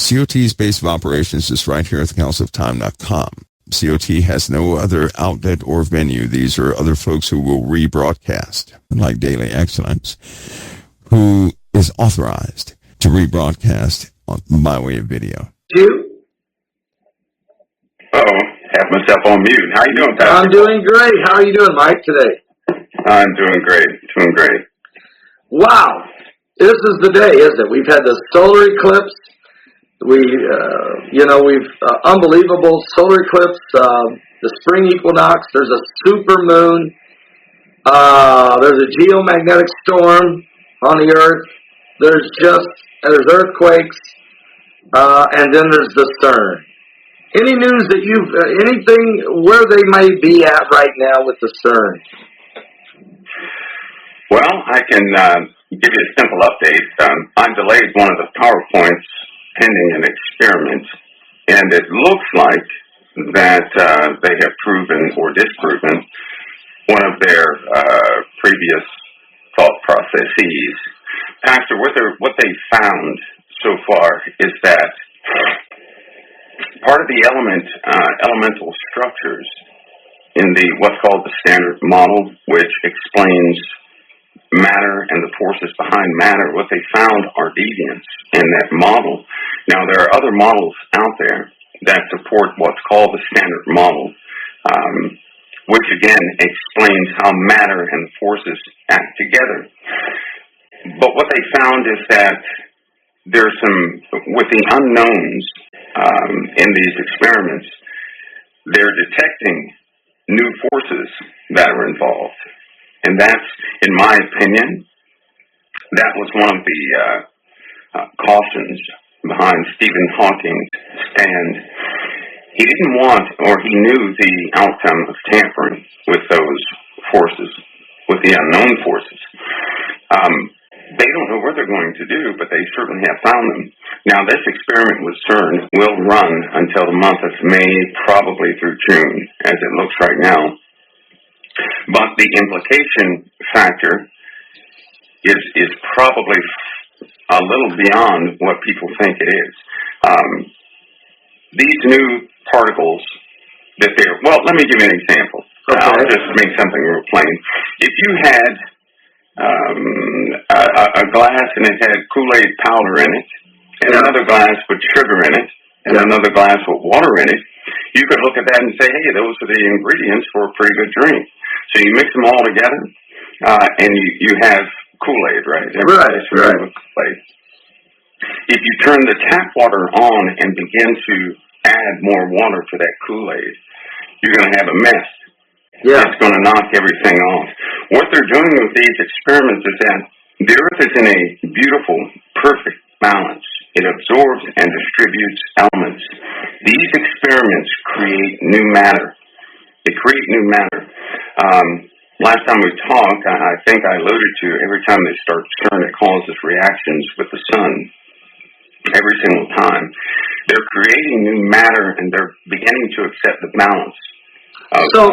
COT's base of operations is right here at thecounciloftime.com. COT has no other outlet or venue. These are other folks who will rebroadcast, like DailyExcellence, who is authorized to rebroadcast by way of video. You? Uh-oh, have myself on mute. How you doing, Pastor? I'm doing great. How are you doing, Mike, today? I'm doing great. Wow. This is the day, isn't it? We've had the solar eclipse. We've unbelievable solar eclipse, the spring equinox. There's a super moon. There's a geomagnetic storm on the earth. There's earthquakes, and then there's the CERN. Any news that anything where they may be at right now with the CERN? Well, I can give you a simple update. I delayed one of the PowerPoints pending an experiment, and it looks like that they have proven or disproven one of their previous thought processes. Pastor, what they found so far is that part of the elemental structures in what's called the standard model, which explains matter and the forces behind matter, what they found are deviants in that model. Now, there are other models out there that support what's called the standard model, which again explains how matter and the forces act together. But what they found is that there's with the unknowns in these experiments, they're detecting new forces that are involved. And that's, in my opinion, that was one of the cautions behind Stephen Hawking's stand. He didn't want, or he knew the outcome of tampering with those forces, with the unknown forces. They don't know what they're going to do, but they certainly have found them. Now, this experiment with CERN will run until the month of May, probably through June, as it looks right now. But the implication factor is probably a little beyond what people think it is. These new particles that let me give you an example. Okay. I'll just make something real plain. If you had a glass and it had Kool-Aid powder in it, and another glass with sugar in it, and another glass with water in it, you could look at that and say, hey, those are the ingredients for a pretty good drink. So you mix them all together, and you have Kool-Aid, right? Right. Kool-Aid. If you turn the tap water on and begin to add more water to that Kool-Aid, you're going to have a mess. Yeah. It's going to knock everything off. What they're doing with these experiments is that the Earth is in a beautiful, perfect balance. It absorbs and distributes elements. These experiments create new matter. They create new matter. Last time we talked, I think I alluded to, every time they start CERN, it causes reactions with the sun. Every single time. They're creating new matter, and they're beginning to accept the balance. So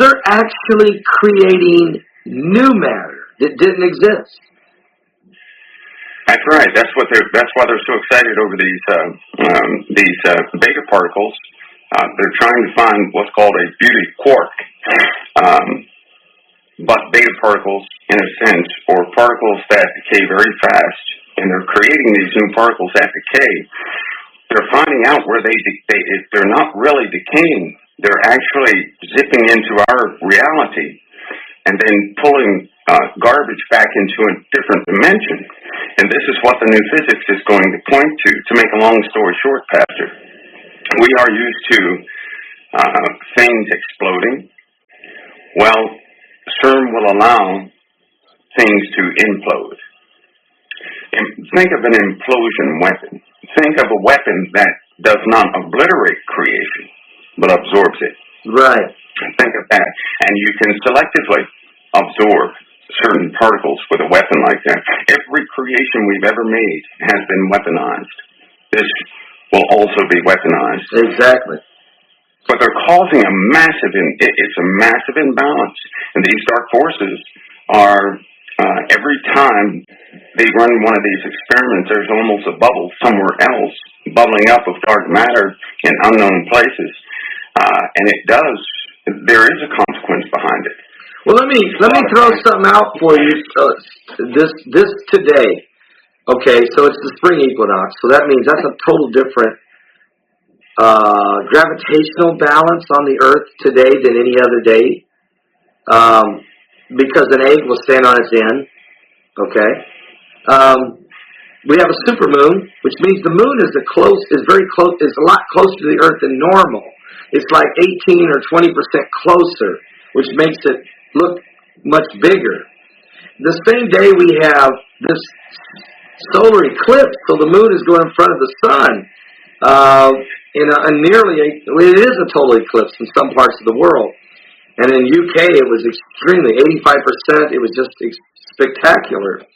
they're actually creating new matter that didn't exist. That's right. That's why they're so excited over these beta particles. They're trying to find what's called a beauty quark. But beta particles, in a sense, or particles that decay very fast, and they're creating these new particles that decay. They're finding out where they're not really decaying. They're actually zipping into our reality and then pulling garbage back into a different dimension. And this is what the new physics is going to point to. To make a long story short, Pastor, we are used to things exploding. Well, CERN will allow things to implode. And think of an implosion weapon. Think of a weapon that does not obliterate creation, but absorbs it. Right. Think of that. And you can selectively absorb certain particles with a weapon like that. Every creation we've ever made has been weaponized. This will also be weaponized. Exactly. But they're causing a massive imbalance. And these dark forces are, every time they run one of these experiments, there's almost a bubble somewhere else bubbling up of dark matter in unknown places, and there is a consequence behind it. Well, let me throw something out for you. This today, okay? So it's the spring equinox. So that means that's a total different gravitational balance on the Earth today than any other day, because an egg will stand on its end. Okay. We have a supermoon, which means the moon is very close, is a lot closer to the Earth than normal. It's like 18 or 20% closer, which makes it look much bigger. The same day we have this solar eclipse, so the moon is going in front of the sun. It is a total eclipse in some parts of the world. And in UK, it was extremely, 85%. It was just spectacular.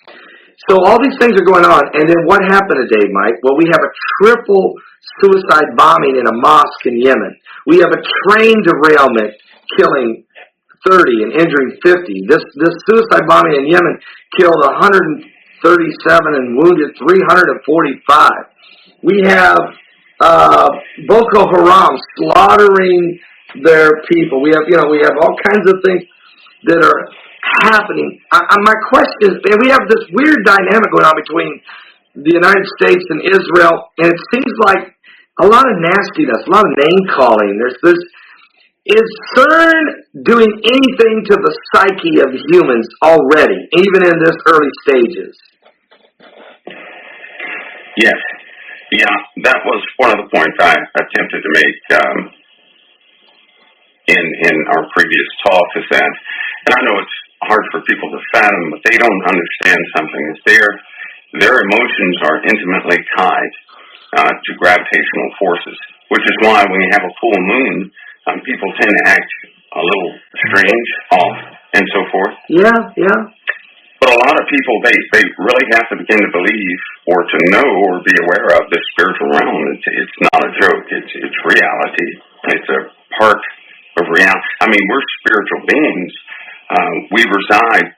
So all these things are going on. And then what happened today, Mike? Well, we have a triple suicide bombing in a mosque in Yemen. We have a train derailment killing 30 and injuring 50. This suicide bombing in Yemen killed 137 and wounded 345. We have Boko Haram slaughtering their people. We have all kinds of things that are happening. My question is, we have this weird dynamic going on between the United States and Israel, and it seems like a lot of nastiness, a lot of name calling. Is CERN doing anything to the psyche of humans already, even in this early stages? Yes. Yeah, that was one of the points I attempted to make in our previous talk, is that, and I know it's hard for people to fathom, but they don't understand something, is their emotions are intimately tied to gravitational forces, which is why when you have a full moon, people tend to act a little strange, off, and so forth. Yeah. But a lot of people, they really have to begin to believe or to know or be aware of the spiritual realm. It's not a joke. It's reality. It's a part of reality. I mean, we're spiritual beings. We reside,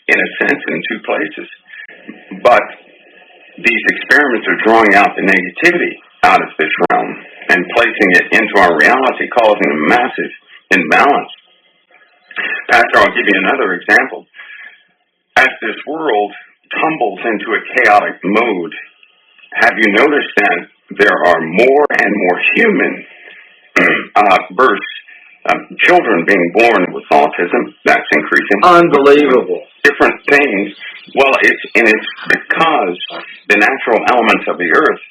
in a sense, in two places. But these experiments are drawing out the negativity out of this realm and placing it into our reality, causing a massive imbalance. Pastor, I'll give you another example. As this world tumbles into a chaotic mode, have you noticed that there are more and more human children being born with autism? That's increasing. Unbelievable. Different things. Well, it's because the natural elements of the earth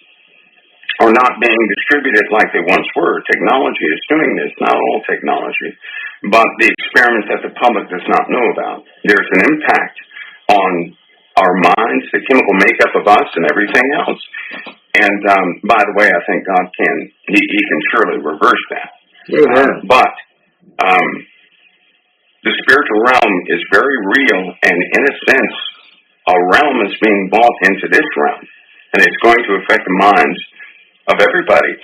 are not being distributed like they once were. Technology is doing this, not all technology, but the experiments that the public does not know about. There's an impact on our minds, the chemical makeup of us, and everything else. And by the way, I think God can surely reverse that. Amen. But the spiritual realm is very real, and in a sense, a realm is being bought into this realm, and it's going to affect the minds of everybody.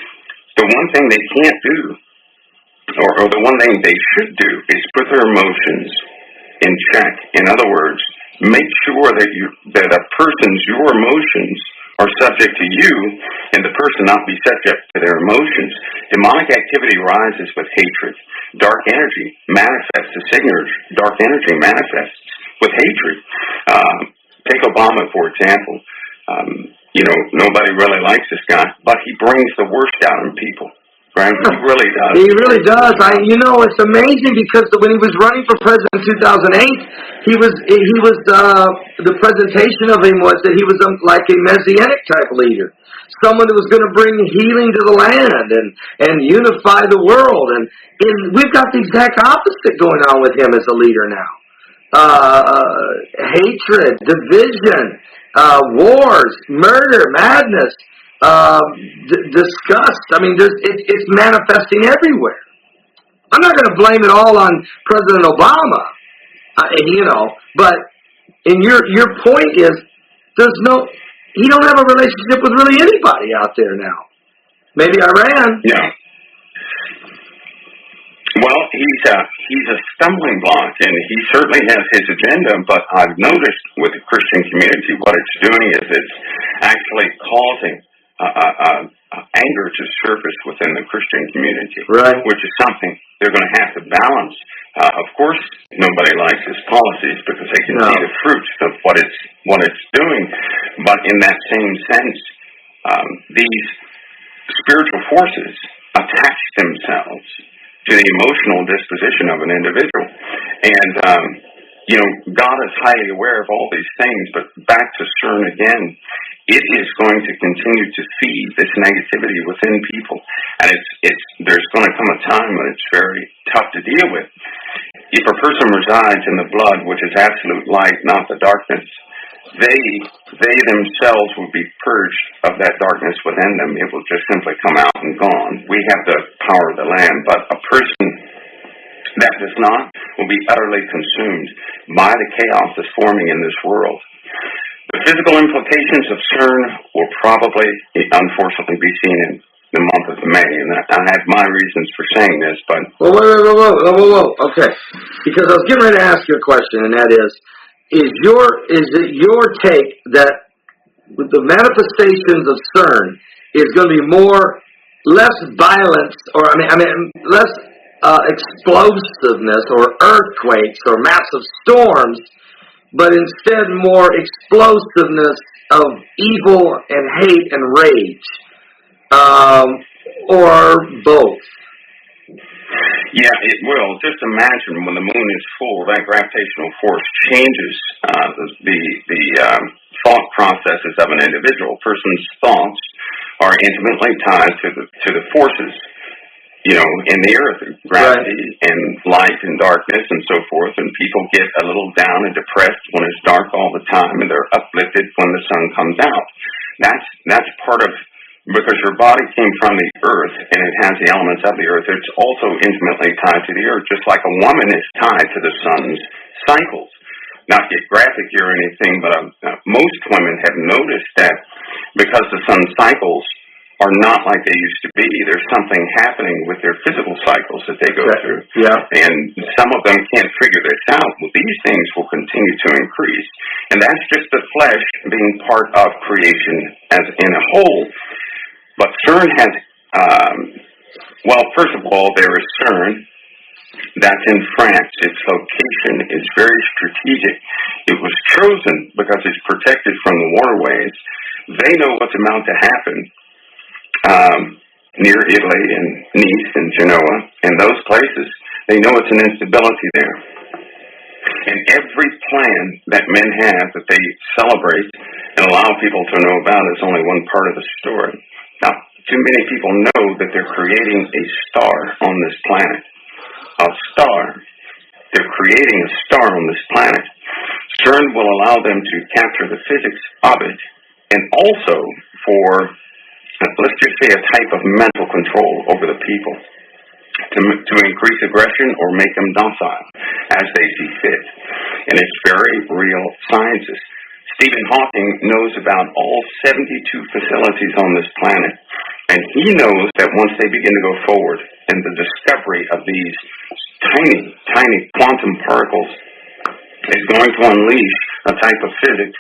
The one thing they can't do, or the one thing they should do, is put their emotions in check. In other words, make sure that your emotions are subject to you, and the person not be subject to their emotions. Demonic activity rises with hatred. Dark energy manifests as signatures. Dark energy manifests with hatred. Take Obama, for example. Nobody really likes this guy, but he brings the worst out in people. Right? He really does. He really does. It's amazing because when he was running for president in 2008, the presentation of him was that he was like a messianic type leader, someone who was going to bring healing to the land and unify the world. And we've got the exact opposite going on with him as a leader now. Hatred, division, wars, murder, madness. Disgust. I mean, it's manifesting everywhere. I'm not going to blame it all on President Obama, but your point is he don't have a relationship with really anybody out there now. Maybe Iran. Yeah. Well, he's a stumbling block, and he certainly has his agenda, but I've noticed with the Christian community what it's doing is it's actually causing anger to surface within the Christian community, Right. which is something they're going to have to balance. Of course, nobody likes his policies because they can see the fruits of what it's doing. But in that same sense, these spiritual forces attach themselves to the emotional disposition of an individual. And, God is highly aware of all these things, but back to CERN again, it is going to continue to feed this negativity within people. And there's going to come a time when it's very tough to deal with. If a person resides in the blood, which is absolute light, not the darkness, they themselves will be purged of that darkness within them. It will just simply come out and gone. We have the power of the Lamb, but a person that does not will be utterly consumed by the chaos that's forming in this world. The physical implications of CERN will probably, unfortunately, be seen in the month of May, and I have my reasons for saying this, but... Whoa. Okay. Because I was getting ready to ask you a question, and that is it your take that with the manifestations of CERN is going to be less violence, or less explosiveness, or earthquakes, or massive storms, but instead more explosiveness of evil and hate and rage, or both? Yeah, it will. Just imagine when the moon is full, that gravitational force changes the thought processes of an individual. A person's thoughts are intimately tied to the forces, in the earth, gravity and light and darkness and so forth. And people get a little down and depressed when it's dark all the time, and they're uplifted when the sun comes out. That's part of. Because your body came from the earth and it has the elements of the earth, it's also intimately tied to the earth, just like a woman is tied to the sun's cycles. Not to get graphic here or anything, but most women have noticed that because the sun's cycles are not like they used to be, there's something happening with their physical cycles that they go through. Yeah. And some of them can't figure this out. Well, these things will continue to increase. And that's just the flesh being part of creation as in a whole. But CERN has, first of all, there is CERN. That's in France. Its location is very strategic. It was chosen because it's protected from the waterways. They know what's about to happen near Italy and Nice and Genoa and those places. They know it's an instability there. And every plan that men have that they celebrate and allow people to know about is only one part of the story. Now, too many people know that they're creating a star on this planet. A star. They're creating a star on this planet. CERN will allow them to capture the physics of it, and also for, let's just say, a type of mental control over the people to increase aggression or make them docile as they see fit. And it's very real sciences. Stephen Hawking knows about all 72 facilities on this planet, and he knows that once they begin to go forward in the discovery of these tiny, tiny quantum particles is going to unleash a type of physics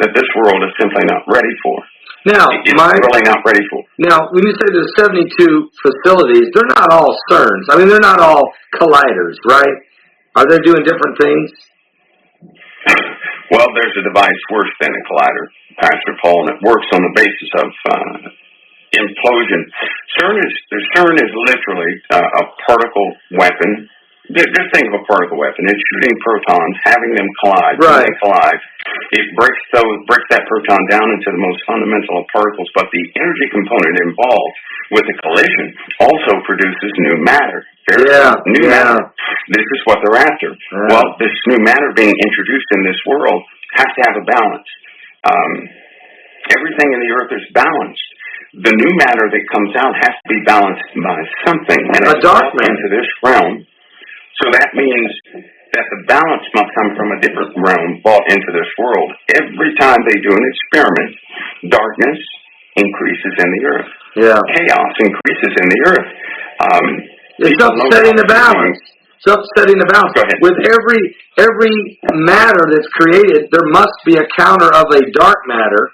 that this world is simply not ready for. Now, it's really not ready for. Now, when you say there's 72 facilities, they're not all CERNs. They're not all colliders, right? Are they doing different things? Well, there's a device worse than a collider, Pastor Paul, and it works on the basis of implosion. CERN is literally a particle weapon. Just think of a particle weapon. It's shooting protons, having them collide. Right. When they collide, it breaks that proton down into the most fundamental of particles, but the energy component involved with the collision also produces new matter. New matter. This is what they're after. Yeah. Well, this new matter being introduced in this world has to have a balance. Everything in the earth is balanced. The new matter that comes out has to be balanced by something, and it's brought into this realm. So that means that the balance must come from a different realm brought into this world. Every time they do an experiment, darkness increases in the earth. Yeah. Chaos increases in the earth. It's upsetting the balance. It's upsetting the balance. With every matter that's created, there must be a counter of a dark matter.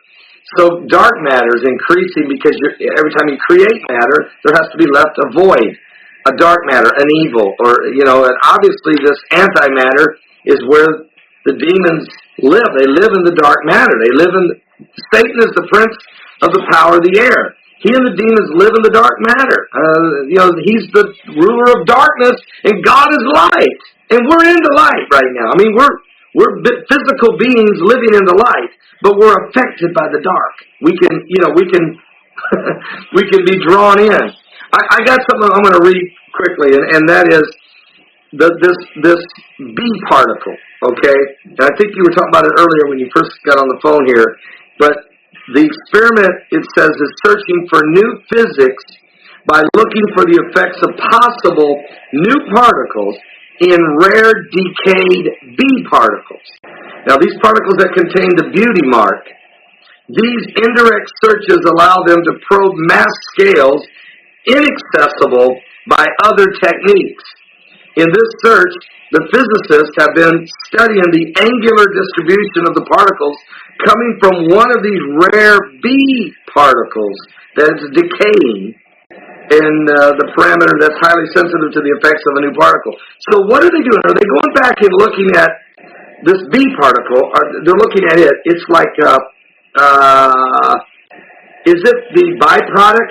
So dark matter is increasing because every time you create matter, there has to be left a void, a dark matter, an evil, and obviously this antimatter is where the demons live. They live in the dark matter. Satan is the prince of the power of the air. He and the demons live in the dark matter. He's the ruler of darkness, and God is light. And we're in the light right now. I mean, we're physical beings living in the light, but we're affected by the dark. We can we can be drawn in. I got something I'm going to read quickly, and that is this B particle. Okay, and I think you were talking about it earlier when you first got on the phone here, but the experiment, it says, is searching for new physics by looking for the effects of possible new particles in rare decayed B particles. Now, these particles that contain the beauty mark, these indirect searches allow them to probe mass scales inaccessible by other techniques. In this search, the physicists have been studying the angular distribution of the particles coming from one of these rare B particles that's decaying in the parameter that's highly sensitive to the effects of a new particle. So what are they doing? Are they going back and looking at this B particle? They're looking at it. It's like, is it the byproduct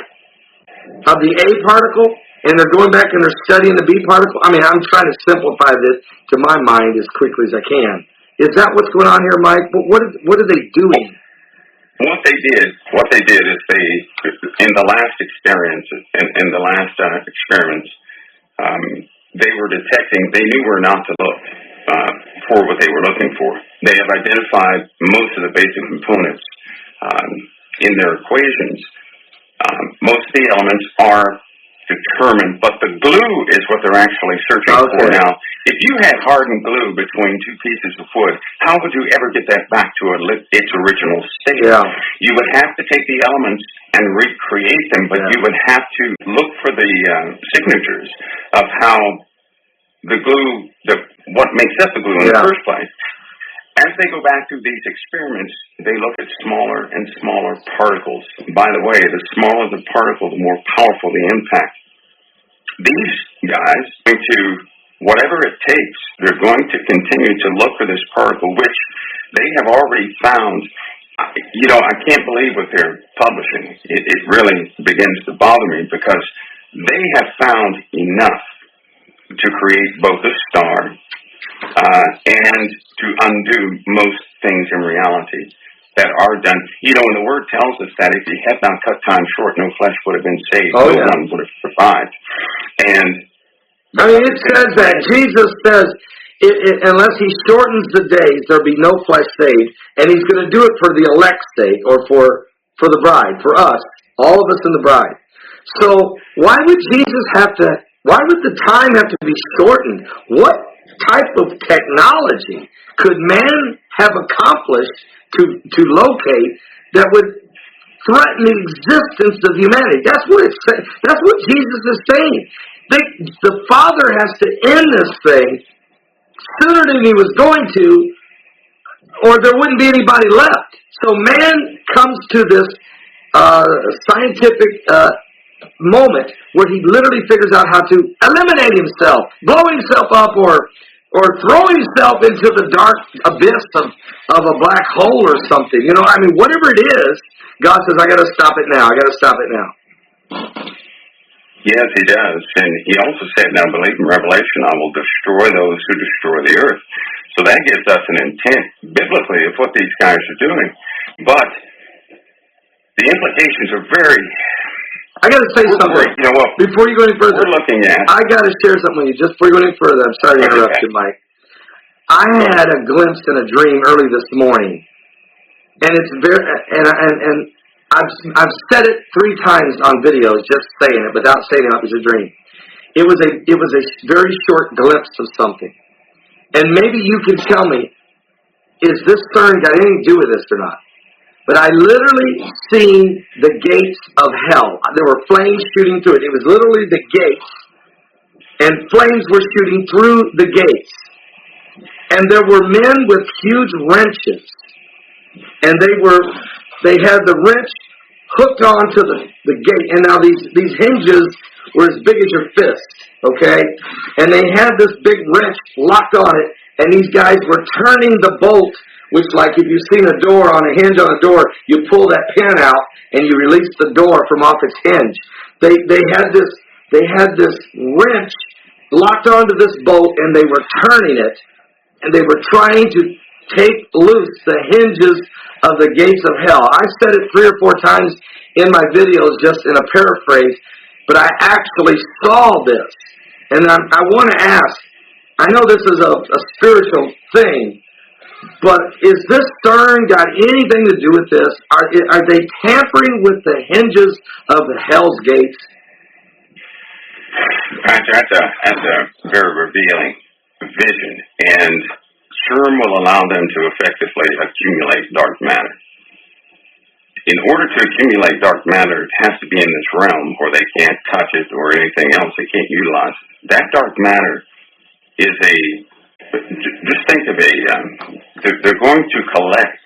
of the A particle? And they're going back and they're studying the B particle? I mean, I'm trying to simplify this to my mind as quickly as I can. Is that what's going on here, Mike? What are they doing? What they did is they, in the last experiments, they were detecting, they knew where not to look for what they were looking for. They have identified most of the basic components in their equations. Most of the elements are determined, but the glue is what they're actually searching for now. If you had hardened glue between two pieces of wood, how would you ever get that back to its original state? Yeah. You would have to take the elements and recreate them, but you would have to look for the signatures of how the glue, what makes up the glue in the first place. As they go back through these experiments, they look at smaller and smaller particles. By the way, the smaller the particle, the more powerful the impact. These guys, to whatever it takes, they're going to continue to look for this particle, which they have already found. I can't believe what they're publishing. It really begins to bother me because they have found enough to create both a star and to undo most things in reality that are done. And the Word tells us that if He had not cut time short, no flesh would have been saved. No one would have survived. And I mean, it says that. Jesus says, unless He shortens the days, there'll be no flesh saved. And He's going to do it for the elect's sake, or for the bride, for us, all of us in the bride. So why would why would the time have to be shortened? What type of technology could man have accomplished to locate that would threaten the existence of humanity? That's what Jesus is saying. The Father has to end this thing sooner than He was going to, or there wouldn't be anybody left. So man comes to this scientific moment where he literally figures out how to eliminate himself, blow himself up, or throw himself into the dark abyss of a black hole or something. Whatever it is, God says, I got to stop it now. Yes, He does. And He also said, now believe in Revelation, I will destroy those who destroy the earth. So that gives us an intent, biblically, of what these guys are doing. But the implications are very... I got to say something. Before you go any further, I got to share something with you. Just before you go any further, I'm sorry to interrupt you, Mike. I had a glimpse in a dream early this morning, and it's very and I've said it 3 times on videos, just saying it without saying it was a dream. It was a very short glimpse of something, and maybe you can tell me, is this CERN got anything to do with this or not? But I literally seen the gates of hell. There were flames shooting through it. It was literally the gates, and flames were shooting through the gates. And there were men with huge wrenches, and they were they had the wrench hooked onto the gate, and now these hinges were as big as your fist, okay? And they had this big wrench locked on it, and these guys were turning the bolt, which, like if you've seen a door on a hinge on a door, you pull that pin out and you release the door from off its hinge. They had this wrench locked onto this bolt, and they were turning it, and they were trying to take loose the hinges of the gates of hell. I said it 3 or 4 times in my videos, just in a paraphrase, but I actually saw this. And I want to ask, I know this is a spiritual thing, but is this CERN got anything to do with this? Are they tampering with the hinges of the hell's gates? That's a very revealing vision, and CERN will allow them to effectively accumulate dark matter. In order to accumulate dark matter, it has to be in this realm where they can't touch it or anything else. They can't utilize it. That dark matter is just think of they're going to collect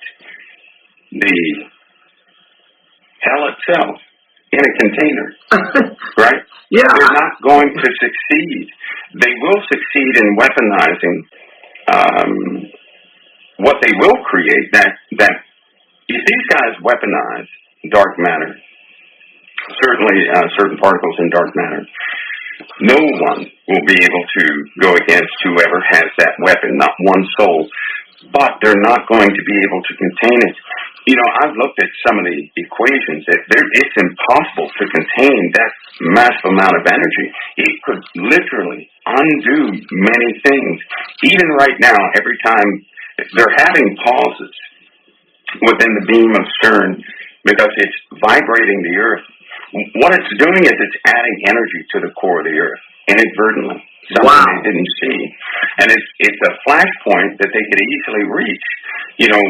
the hell itself in a container, right? Yeah. They're not going to succeed. They will succeed in weaponizing what they will create. That if these guys weaponize dark matter, certainly certain particles in dark matter, no one will be able to go against whoever has that weapon, not one soul. But they're not going to be able to contain it. You know, I've looked at some of the equations. It's impossible to contain that massive amount of energy. It could literally undo many things. Even right now, every time they're having pauses within the beam of CERN because it's vibrating the Earth. What it's doing is it's adding energy to the core of the Earth inadvertently. Something they didn't see. And it's a flashpoint that they could easily reach. You know,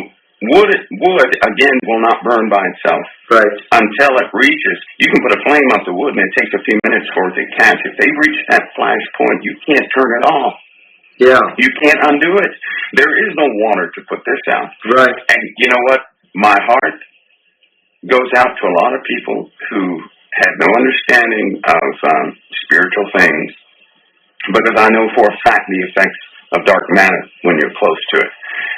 wood again will not burn by itself. Right. Until it reaches, you can put a flame up the wood and it takes a few minutes for it to catch. If they reach that flashpoint, you can't turn it off. Yeah. You can't undo it. There is no water to put this out. Right. And you know what? My heart goes out to a lot of people who had no understanding of spiritual things, because I know for a fact the effects of dark matter when you're close to it.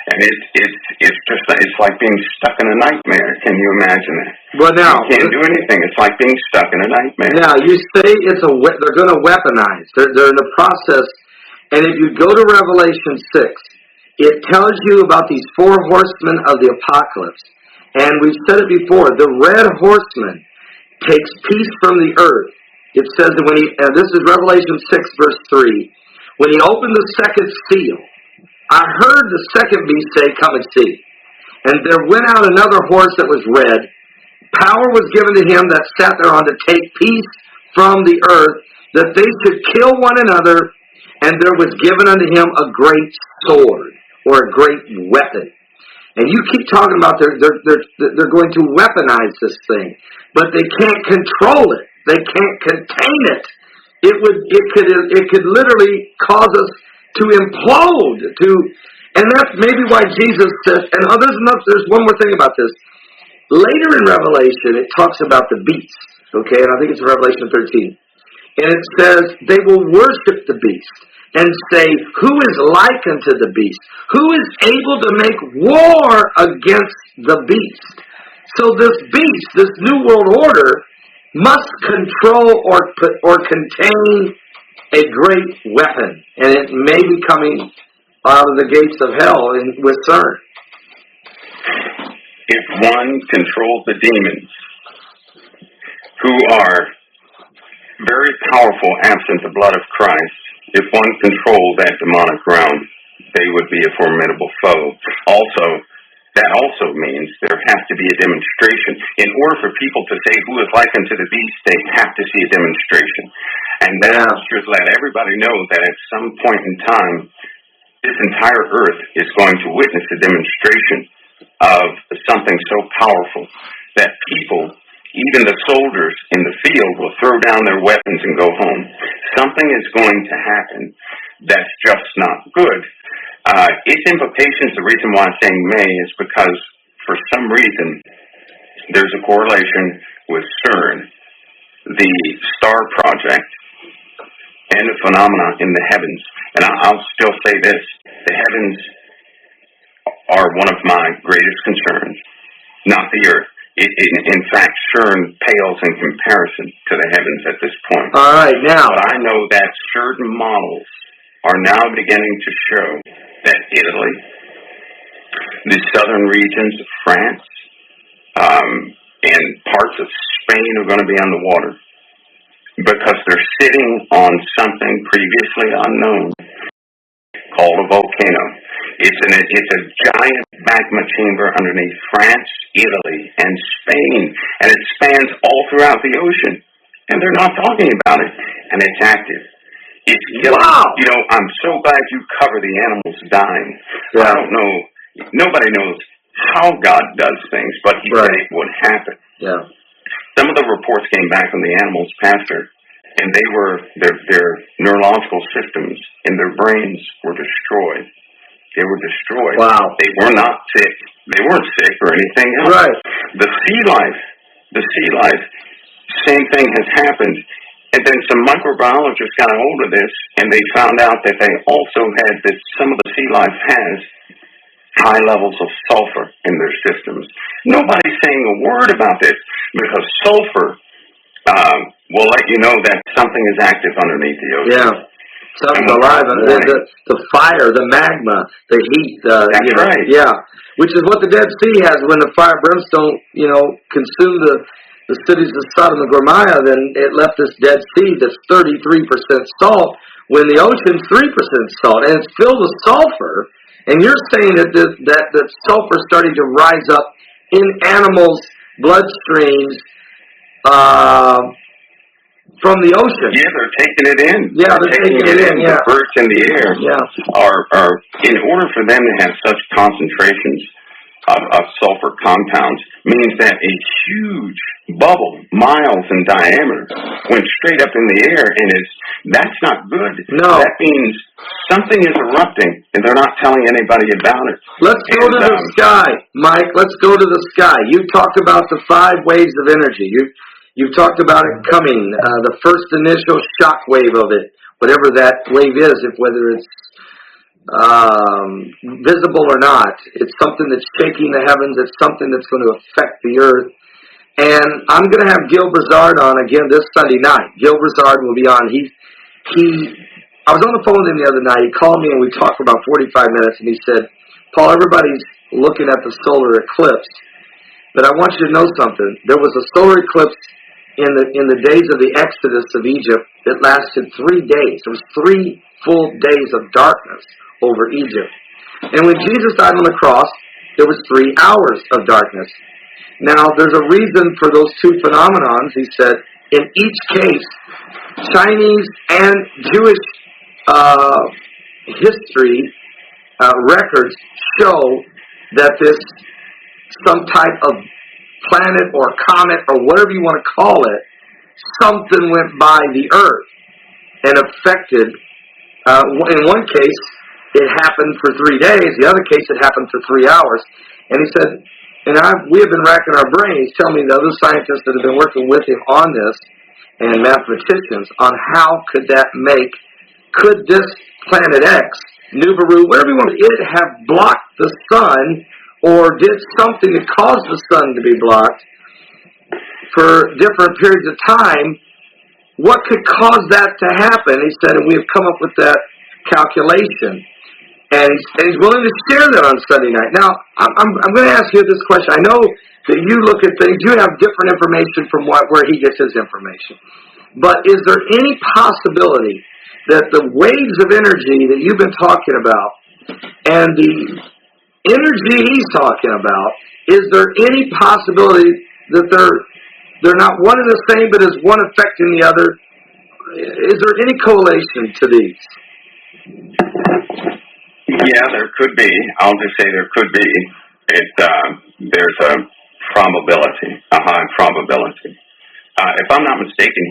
And it's like being stuck in a nightmare. Can you imagine that? Well, now you can't do anything. It's like being stuck in a nightmare. Now you say they're going to weaponize. They're in the process. And if you go to Revelation 6, it tells you about these 4 horsemen of the apocalypse. And we've said it before. The red horseman takes peace from the earth. It says that this is Revelation 6, verse 3, when he opened the second seal, I heard the second beast say, "Come and see." And there went out another horse that was red. Power was given to him that sat thereon to take peace from the earth, that they should kill one another, and there was given unto him a great sword, or a great weapon. And you keep talking about they're going to weaponize this thing, but they can't control it. They can't contain it. It could literally cause us to implode. And that's maybe why Jesus says. And there's one more thing about this. Later in Revelation, it talks about the beast. Okay, and I think it's in Revelation 13, and it says they will worship the beast and say, "Who is like unto the beast? Who is able to make war against the beast?" So this beast, this new world order, must control or contain a great weapon, and it may be coming out of the gates of hell with CERN. If one controls the demons, who are very powerful absent the blood of Christ, if one controlled that demonic realm, they would be a formidable foe. That also means there has to be a demonstration. In order for people to say who is like unto the beast, they have to see a demonstration. And that should let everybody know that at some point in time, this entire earth is going to witness a demonstration of something so powerful that people, even the soldiers in the field, will throw down their weapons and go home. Something is going to happen that's just not good. Its implications, the reason why I'm saying may, is because for some reason there's a correlation with CERN, the star project, and the phenomena in the heavens. And I'll still say this, the heavens are one of my greatest concerns, not the earth. In fact, CERN pales in comparison to the heavens at this point. All right, now. But I know that certain models are now beginning to show that Italy, the southern regions of France, and parts of Spain are going to be underwater because they're sitting on something previously unknown called a volcano. It's a giant magma chamber underneath France, Italy, and Spain, and it spans all throughout the ocean, and they're not talking about it, and it's active. It's killing. Wow. You know, I'm so glad you cover the animals dying. Yeah. I don't know. Nobody knows how God does things, but He said it would happen. Yeah. Some of the reports came back from the animals, Pastor, and they were their neurological systems in their brains were destroyed. They were destroyed. Wow. They were not sick. They weren't sick or anything else. Right. The sea life, same thing has happened. And then some microbiologists got a hold of this, and they found out that they also had that some of the sea life has high levels of sulfur in their systems. Nobody's saying a word about this because sulfur will let you know that something is active underneath the ocean. Yeah. Something's alive. The fire, the magma, the heat. That's right. Yeah. Which is what the Dead Sea has. When the fire brimstone, consumed the cities of Sodom and Gomorrah, then it left this Dead Sea that's 33% salt, when the ocean's 3% salt, and it's filled with sulfur. And you're saying that that sulfur is starting to rise up in animals' bloodstreams from the ocean. Yeah, they're taking it in. Yeah, they're taking it in. Yeah. The birds in the air are in order for them to have such concentrations of sulfur compounds means that a huge bubble, miles in diameter, went straight up in the air, and that's not good. No. That means something is erupting, and they're not telling anybody about it. Let's go to the sky, Mike. Let's go to the sky. You talked about the 5 waves of energy. You've talked about it coming, the first initial shock wave of it, whatever that wave is, whether it's visible or not. It's something that's shaking the heavens. It's something that's going to affect the earth. And I'm going to have Gil Brizard on again this Sunday night. Gil Brizard will be on. I was on the phone with him the other night. He called me and we talked for about 45 minutes, and he said, Paul, everybody's looking at the solar eclipse, but I want you to know something. There was a solar eclipse in the days of the Exodus of Egypt that lasted 3 days. It was 3 full days of darkness over Egypt. And when Jesus died on the cross, there was 3 hours of darkness. Now, there's a reason for those 2 phenomenons. He said, in each case, Chinese and Jewish history records show that some type of planet or comet or whatever you want to call it, something went by the earth and affected. In one case, it happened for 3 days. The other case, it happened for 3 hours. And he said, we have been racking our brains, telling me the other scientists that have been working with him on this, and mathematicians, on how could this planet X, Nibiru, whatever you want, it have blocked the sun, or did something to cause the sun to be blocked for different periods of time. What could cause that to happen? He said, and we have come up with that calculation. And he's willing to share that on Sunday night. Now, I'm going to ask you this question. I know that you look at things, you have different information from where he gets his information. But is there any possibility that the waves of energy that you've been talking about and the energy he's talking about, is there any possibility that they're not one and the same, but is one affecting the other? Is there any correlation to these? Yeah, there could be. I'll just say there could be. There's a probability, a high probability. If I'm not mistaken,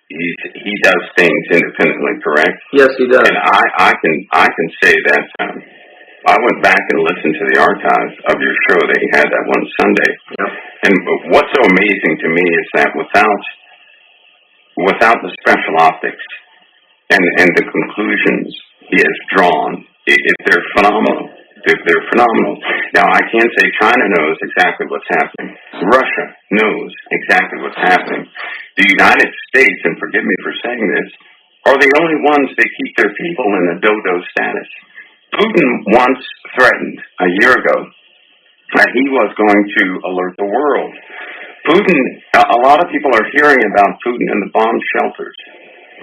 he does things independently, correct? Yes, he does. And I can say that I went back and listened to the archives of your show that you had that one Sunday, And what's so amazing to me is that without the special optics and the conclusions he has drawn, they're phenomenal. They're phenomenal. Now, I can't say China knows exactly what's happening. Russia knows exactly what's happening. The United States, and forgive me for saying this, are the only ones that keep their people in a dodo status. Putin once threatened a year ago that he was going to alert the world. Putin, a lot of people are hearing about Putin and the bomb shelters,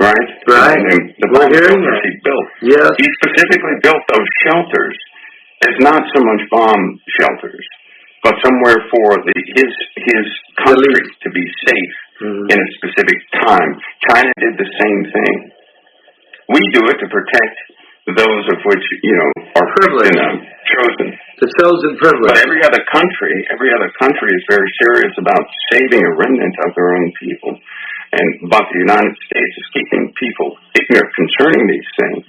right? Right. And the bomb shelters he built. Yes. He specifically built those shelters as not so much bomb shelters, but somewhere for his country to be safe in a specific time. China did the same thing. We do it to protect those of which, are privileged and chosen. The chosen privilege. But every other country is very serious about saving a remnant of their own people. But the United States is keeping people ignorant concerning these things.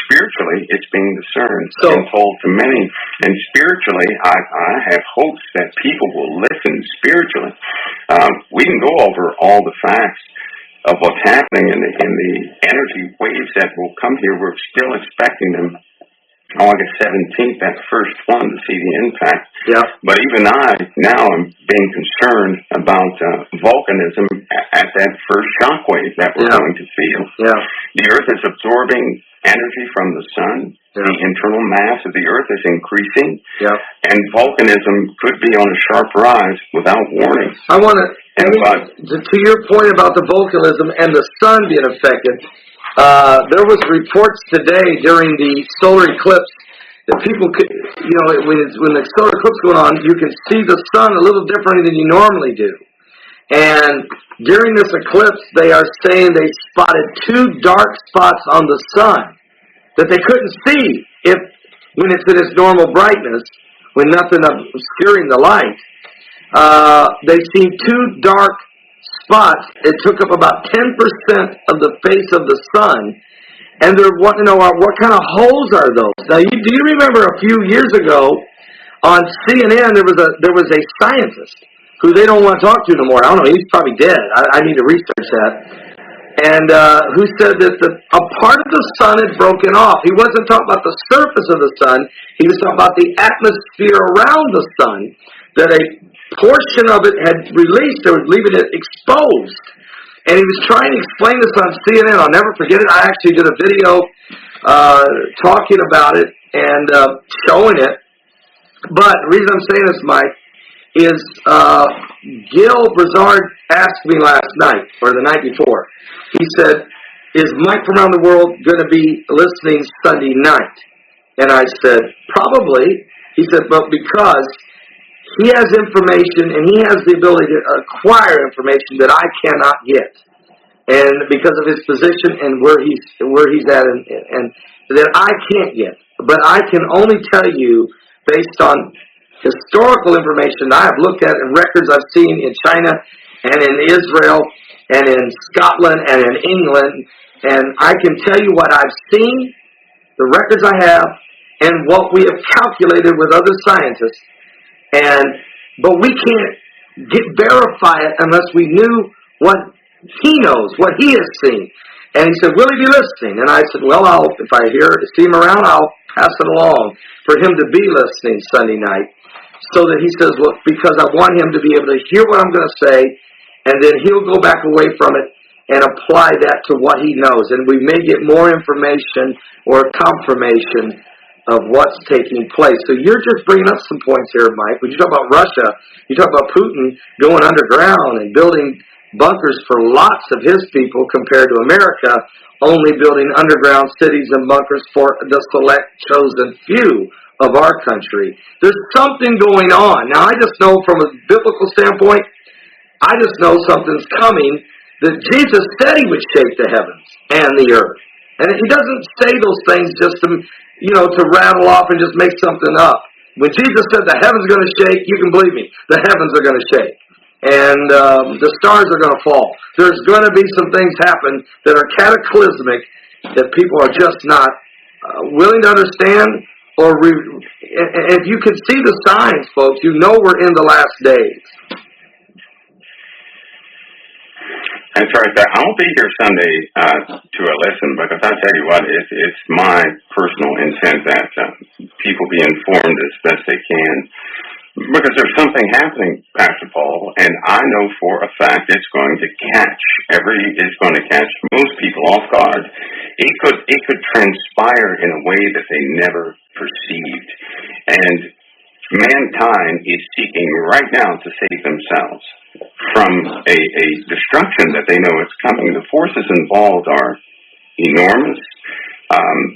Spiritually, it's being discerned and told to many. And spiritually, I have hopes that people will listen spiritually. We can go over all the facts of what's happening in the energy waves that will come here. We're still expecting them August 17th, that first one, to see the impact. Yeah. But even now I'm being concerned about volcanism at that first shockwave that we're going to feel. Yeah. The Earth is absorbing energy from the sun. Yeah. The internal mass of the Earth is increasing. Yeah. And volcanism could be on a sharp rise without warning. I want to your point about the volcanism and the sun being affected, there was reports today during the solar eclipse that people could, when the solar eclipse going on, you can see the sun a little differently than you normally do. And during this eclipse, they are saying they spotted 2 dark spots on the sun that they couldn't see when it's in its normal brightness, when nothing obscuring the light. They seen 2 dark spots. It took up about 10% of the face of the sun, and they're wanting to know what kind of holes are those. Now, do you remember a few years ago on CNN there was a scientist who they don't want to talk to no more. I don't know. He's probably dead. I need to research that. And who said that a part of the sun had broken off. He wasn't talking about the surface of the sun. He was talking about the atmosphere around the sun, that a portion of it had released. They were leaving it exposed. And he was trying to explain this on CNN. I'll never forget it. I actually did a video talking about it and showing it. But the reason I'm saying this, Mike, is Gil Brazard asked me last night, or the night before. He said, is Mike from around the world going to be listening Sunday night? And I said, probably. He said, but because he has information and he has the ability to acquire information that I cannot get. And because of his position and where he's at and that I can't get. But I can only tell you based on historical information I have looked at and records I've seen in China and in Israel and in Scotland and in England, and I can tell you what I've seen, the records I have, and what we have calculated with other scientists. But we can't verify it unless we knew what he knows, what he has seen. And he said, will he be listening? And I said, well, if I see him around, I'll pass it along for him to be listening Sunday night. So that he says, well, because I want him to be able to hear what I'm going to say, and then he'll go back away from it and apply that to what he knows. And we may get more information or confirmation of what's taking place. So you're just bringing up some points here, Mike. When you talk about Russia, you talk about Putin going underground and building bunkers for lots of his people compared to America, only building underground cities and bunkers for the select chosen few of our country. There's something going on. Now, I just know from a biblical standpoint, I just know something's coming, that Jesus said he would shake the heavens and the earth. And he doesn't say those things just to rattle off and just make something up. When Jesus said the heavens are going to shake, you can believe me, the heavens are going to shake. And the stars are going to fall. There's going to be some things happen that are cataclysmic that people are just not willing to understand. If you can see the signs, folks, you know we're in the last days. That's right there. I won't be here Sunday to listen, because I tell you what, it's my personal intent that people be informed as best they can. Because there's something happening, Pastor Paul, and I know for a fact it's going to catch most people off guard. It could transpire in a way that they never perceived. And mankind is seeking right now to save themselves from a destruction that they know is coming. The forces involved are enormous.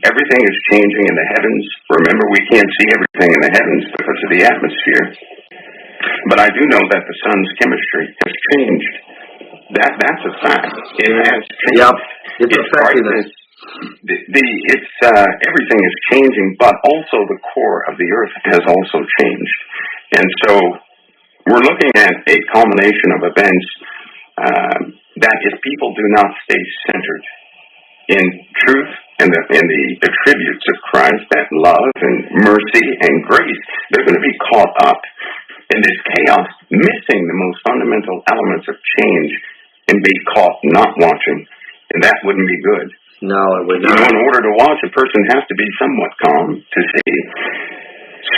Everything is changing in the heavens. Remember, we can't see everything in the heavens because of the atmosphere. But I do know that the sun's chemistry has changed. That's a fact. It has changed. Yep. It's affecting us. Everything is changing, but also the core of the earth has also changed. And so we're looking at a culmination of events that if people do not stay centered in truth and the attributes of Christ, that love and mercy and grace, they're going to be caught up in this chaos, missing the most fundamental elements of change and be caught not watching. And that wouldn't be good. No, it would not. In order to watch, a person has to be somewhat calm to see.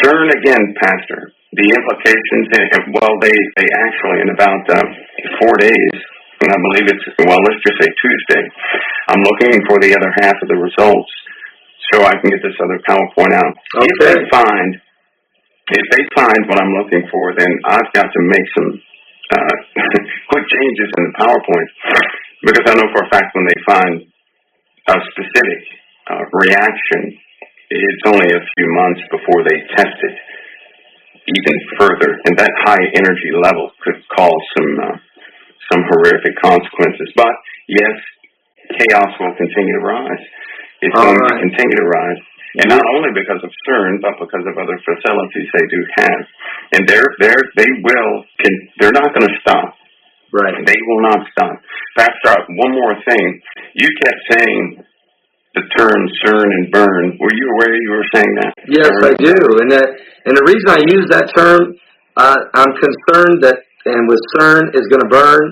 CERN again, Pastor, the implications, they actually, in about 4 days, and I believe let's just say Tuesday, I'm looking for the other half of the results so I can get this other PowerPoint out. Okay. If they find what I'm looking for, then I've got to make some quick changes in the PowerPoint, because I know for a fact when they find a specific reaction, it's only a few months before they test it even further, and that high energy level could cause some horrific consequences. But yes, chaos will continue to rise. It's going to continue to rise, and not only because of CERN, but because of other facilities they do have, and they're not going to stop. Right. They will not stop. Pastor, one more thing. You kept saying the term CERN and burn. Were you aware you were saying that? Yes, I do. And the reason I use that term, I'm concerned that, and with CERN is going to burn.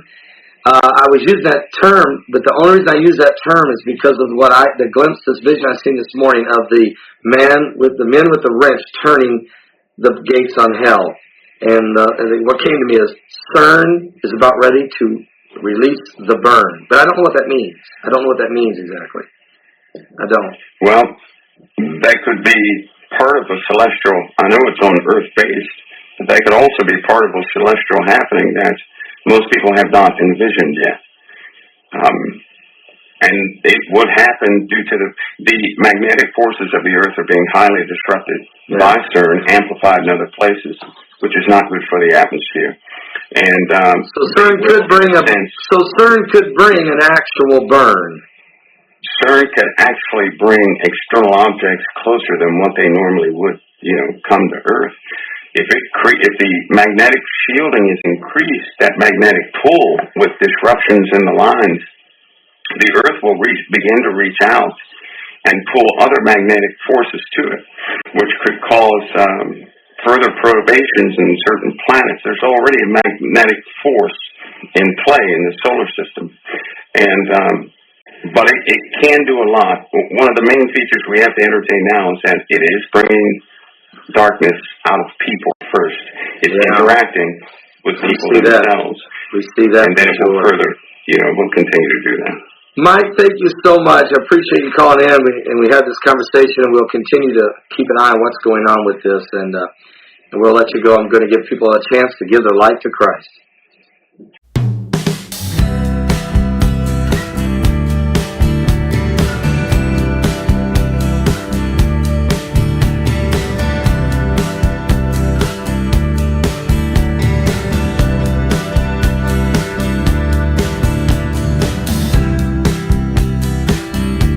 I was using that term, but the only reason I use that term is because of the glimpse, this vision I seen this morning of the men with the wrench turning the gates on hell. And what came to me is CERN is about ready to release the burn. But I don't know what that means. I don't know what that means exactly. I don't. Well, that could be part of a celestial, I know it's on earth-based, but that could also be part of a celestial happening that most people have not envisioned yet. And it would happen due to the magnetic forces of the earth are being highly disrupted by CERN, amplified in other places, which is not good for the atmosphere. And so CERN could bring an actual burn. CERN could actually bring external objects closer than what they normally would, come to Earth. If the magnetic shielding is increased, that magnetic pull with disruptions in the lines, the Earth will begin to reach out and pull other magnetic forces to it, which could cause further perturbations in certain planets. There's already a magnetic force in play in the solar system, but it can do a lot. One of the main features we have to entertain now is that it is bringing darkness out of people first. It's interacting with people themselves. We see that. And then it will further, will continue to do that. Mike, thank you so much. I appreciate you calling in, and we had this conversation, and we'll continue to keep an eye on what's going on with this, and we'll let you go. I'm going to give people a chance to give their life to Christ.